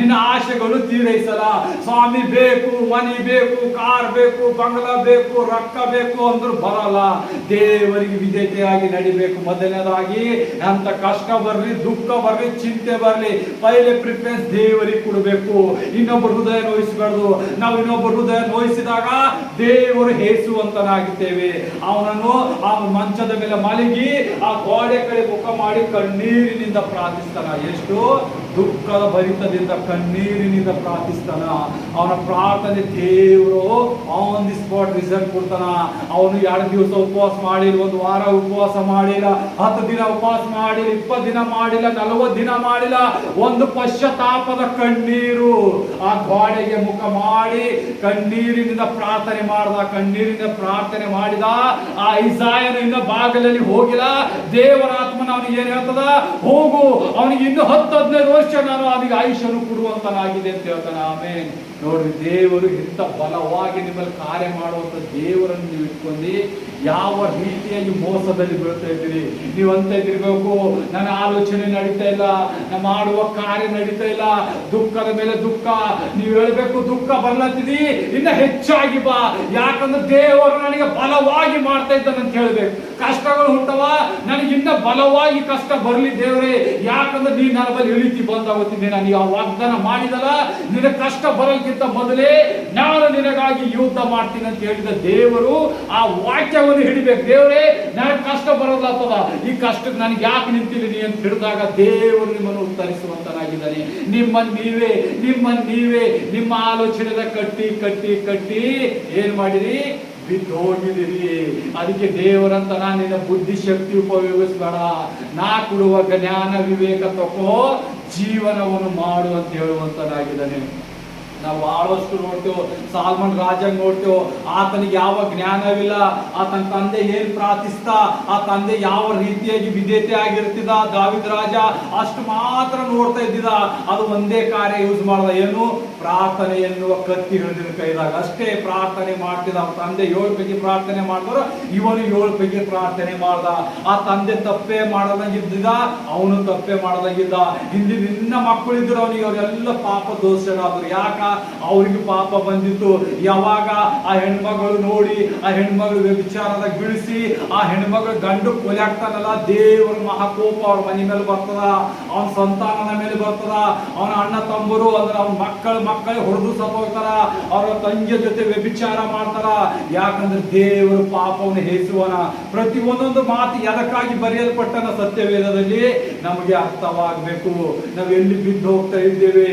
ನಿನ್ನ ಆಶೆಗಳು ತೀರೈಸಲ್ಲ. ಸ್ವಾಮಿ ಬೇಕು, ಮನಿ ಬೇಕು, ಕಾರ್ ಬೇಕು, ಬಂಗ್ಲಾ ಬೇಕು, ರೊಕ್ಕ ಬೇಕು ಅಂದ್ರೂ ಬರಲ್ಲ. ದೇವರಿಗೆ ವಿಧೇಯತೆಯಾಗಿ ನಡಿಬೇಕು. ಮೊದಲನೇದಾಗಿ ಅಂತ ಕಷ್ಟ ಬರ್ಲಿ, ದುಃಖ ಬರ್ಲಿ, ಚಿಂತೆ ಬರ್ಲಿ, ಪೈಲೆ ಪ್ರಿಫರೆನ್ಸ್ ದೇವರಿಗೆ ಕೊಡಬೇಕು. ಇನ್ನೊಬ್ಬರು ಹೃದಯ ನೋಯಿಸಬಾರ್ದು. ನಾವು ಇನ್ನೊಬ್ಬರು ಹೃದಯ ನೋಯಿಸಿದಾಗ ದೇವರು ಹೇಸುವಂತನಾಗಿದ್ದೇವೆ. ಅವನನ್ನು ಆ ಮಂಚದ ಮೇಲೆ ಮಲಗಿ ಆ ಗೋಡೆ ಕಡೆ ಮುಖ ಮಾಡಿ ಕಣ್ಣೀರಿನಿಂದ ಪ್ರಾರ್ಥಿಸ್ತಾನ. ಎಷ್ಟು ದುಃಖದ ಭರಿತದಿಂದ ಕಣ್ಣೀರಿನಿಂದ ಪ್ರಾರ್ಥಿಸ್ತಾನ. ಅವನ ಪ್ರಾರ್ಥನೆ ದೇವರು ಆನ್ ದಿ ಸ್ಪಾಟ್ ರಿಸಲ್ಟ್ ಕೊಡ್ತಾನ. ಅವನು 2 ದಿವಸ ಉಪವಾಸ ಮಾಡಿಲ್ಲ, 1 ವಾರ ಉಪವಾಸ ಮಾಡಿಲ್ಲ, 10 ದಿನ ಉಪವಾಸ ಮಾಡಿಲ್ಲ, 20 ದಿನ ಮಾಡಿಲ್ಲ, 40 ದಿನ ಮಾಡಿಲ್ಲ. ಒಂದು ಪಶ್ಚಾತ್ತಾಪದ ಕಣ್ಣೀರು ಆ ಗೋಡೆಗೆ ಮುಖ ಮಾಡಿ ಕಣ್ಣೀರಿನಿಂದ ಪ್ರಾರ್ಥನೆ ಮಾಡಿದ. ಕಣ್ಣೀರಿನಿಂದ ಪ್ರಾರ್ಥನೆ ಮಾಡಿದ. ಆ ಇಸಾಯನು ಇನ್ನ ಬಾಗಿಲಲ್ಲಿ ಹೋಗಿಲ್ಲ. ದೇವರ ಆತ್ಮನ ಅವನಿಗೆ ಏನ್ ಹೇಳ್ತದ, ಹೋಗು, ಅವನಿಗೆ ಇನ್ನು 10-15 ವರ್ಷ ನಾನು ಅವನಿಗೆ ಆಯುಷ್ಯನು ಕೊಡುವಂತನಾಗಿದೆ ಅಂತ ಹೇಳ್ತಾನೆ. ಆಮೇನ್. ನೋಡ್ರಿ, ದೇವರು ಇಂಥ ಬಲವಾಗಿ ನಿಮ್ಮಲ್ಲಿ ಕಾರ್ಯ ಮಾಡುವಂತ ದೇವರನ್ನು ನೀವು ಇಟ್ಕೊಂಡು ಯಾವ ರೀತಿಯಾಗಿ ಮೋಸದಲ್ಲಿ ಬೀಳ್ತಾ ಇದ್ದೀರಿ. ನೀವು ಅಂತ ಇದಿರ್ಬೇಕು, ನನ್ನ ಆಲೋಚನೆ ನಡೀತಾ ಇಲ್ಲ, ನಾ ಮಾಡುವ ಕಾರ್ಯ ನಡೀತಾ ಇಲ್ಲ, ದುಃಖದ ಮೇಲೆ ದುಃಖ. ನೀವು ಹೇಳ್ಬೇಕು, ದುಃಖ ಬರ್ಲತ್ತಿದಿ, ಇನ್ನ ಹೆಚ್ಚಾಗಿ ಬಾ, ಯಾಕಂದ್ರೆ ದೇವರು ನನಗೆ ಬಲವಾಗಿ ಮಾಡ್ತಾ ಇದ್ದಾನಂತ ಹೇಳ್ಬೇಕು. ಕಷ್ಟಗಳು ಹುಟ್ಟವ, ನನಗೆ ಇನ್ನ ಬಲವಾಗಿ ಕಷ್ಟ ಬರ್ಲಿ ದೇವರೇ, ಯಾಕಂದ್ರೆ ನೀ ನನ್ನ ಬಳಿ ಇಳಿತಿ ಬಂದಾಗುತ್ತೀನಿ. ನಾನು ಯಾವ ವಾಗ್ದಾನ ಮಾಡಿದಲ್ಲ, ನಿನ್ನ ಕಷ್ಟ ಬರಲ್ಕಿಂತ ಮೊದಲೇ ನಾನು ನಿನಗಾಗಿ ಯುದ್ಧ ಮಾಡ್ತೀನಿ ಅಂತ ಹೇಳಿದ ದೇವರು ಆ ವಾಕ್ಯವನ್ನು ಹಿಡಿಬೇಕು. ದೇವರೇ, ನನಗೆ ಕಷ್ಟ ಬರೋದಾಗ್ತದ, ಈ ಕಷ್ಟಕ್ಕೆ ನನಗೆ ಯಾಕೆ ನಿಂತಿಲ್ಲ ನೀ ಅಂತ ಹಿಡಿದಾಗ ದೇವರು ನಿಮ್ಮನ್ನು ಉತ್ತರಿಸುವಂತನಾಗಿದ್ದಾನೆ. ನಿಮ್ಮನ್ನು ನೀವೇ ನಿಮ್ಮ ಆಲೋಚನೆದ ಕಟ್ಟಿ ಕಟ್ಟಿ ಕಟ್ಟಿ ಏನ್ ಮಾಡಿರಿ, ಬಿದ್ದು ಹೋಗಿದ್ದೀರಿ. ಅದಕ್ಕೆ ದೇವರಂತ ನಾನು ನಿನ್ನ ಬುದ್ಧಿ ಶಕ್ತಿ ಉಪಯೋಗಿಸ್ಬೇಡ, ನಾ ಕೊಡುವ ಜ್ಞಾನ ವಿವೇಕ ತಕೋ, ಜೀವನವನ್ನು ಮಾಡು ಅಂತ ಹೇಳುವಂತನಾಗಿದ್ದಾನೆ. ನಾವು ಬಹಳಷ್ಟು ನೋಡ್ತೇವೆ, ಸಾಲ್ಮನ್ ರಾಜ ನೋಡ್ತೇವೆ, ಆತನಿಗೆ ಯಾವ ಜ್ಞಾನವಿಲ್ಲ. ಆತನ ತಂದೆ ಏನ್ ಪ್ರಾರ್ಥಿಸ್ತಾ, ಆ ತಂದೆ ಯಾವ ರೀತಿಯಾಗಿ ವಿಧೇಯತೆ ಆಗಿರ್ತಿದ. ದಾವಿದ ರಾಜ ಅಷ್ಟು ಮಾತ್ರ ನೋಡ್ತಾ ಇದ್ದಿದ. ಅದು ಒಂದೇ ಕಾರ್ಯ ಯೂಸ್ ಮಾಡ್ದ, ಏನು, ಪ್ರಾರ್ಥನೆ ಎನ್ನುವ ಕತ್ತಿ ಹಿಡಿದಿನ ಕೈದಾಗ ಅಷ್ಟೇ ಪ್ರಾರ್ಥನೆ ಮಾಡ್ತಿದ್ದ. ಅವ್ರ ತಂದೆ 7 ಪೈಕಿ ಪ್ರಾರ್ಥನೆ ಮಾಡಿದ್ರು, ಇವನು 7 ಪೈಕಿ ಪ್ರಾರ್ಥನೆ ಮಾಡ್ದ. ಆ ತಂದೆ ತಪ್ಪೇ ಮಾಡದಂಗಿದ್ದ, ಅವನು ತಪ್ಪೇ ಮಾಡದಂಗಿದ್ದ. ಹಿಂದಿನ ನಿನ್ನ ಮಕ್ಕಳಿದ್ರು ಅವನಿಗೆ ಅವರೆಲ್ಲ ಪಾಪ ದೋಷರಾದ್ರು. ಯಾಕ, ಅವ್ರಿಗೆ ಪಾಪ ಬಂದಿತ್ತು. ಯಾವಾಗ ಆ ಹೆಣ್ಮಗಳು ನೋಡಿ ಆ ಹೆಣ್ಮಗಳು ವ್ಯಭಿಚಾರದ ಬಿಡಿಸಿ ಆ ಹೆಣ್ಮಗಳು ಗಂಡು ಕೊಲೆ ಆಗ್ತಾನಲ್ಲ, ದೇವರ ಮಹಾಕೋಪ ಅವ್ರ ಮನೆ ಮೇಲೆ ಬರ್ತದ, ಅವನ ಸಂತಾನದ ಮೇಲೆ ಬರ್ತದ. ಅವನ ಅಣ್ಣ ತಮ್ಮರು ಅಂದ್ರೆ ಅವನ ಮಕ್ಕಳು ಹೊಡೆದು ಸತ್ತೋಗ್ತಾರ, ಅವರ ತಂಗಿಯ ಜೊತೆ ವ್ಯಭಿಚಾರ ಮಾಡ್ತಾರ. ಯಾಕಂದ್ರೆ ದೇವರು ಪಾಪವನ್ನು ಹೇಸುವನ. ಪ್ರತಿ ಒಂದೊಂದು ಮಾತು ಎದಕ್ಕಾಗಿ ಬರೆಯಲ್ಪಟ್ಟನ ಸತ್ಯವೇದದಲ್ಲಿ ನಮಗೆ ಅರ್ಥವಾಗಬೇಕು. ನಾವು ಎಲ್ಲಿ ಬಿದ್ದು ಹೋಗ್ತಾ ಇದ್ದೇವೆ,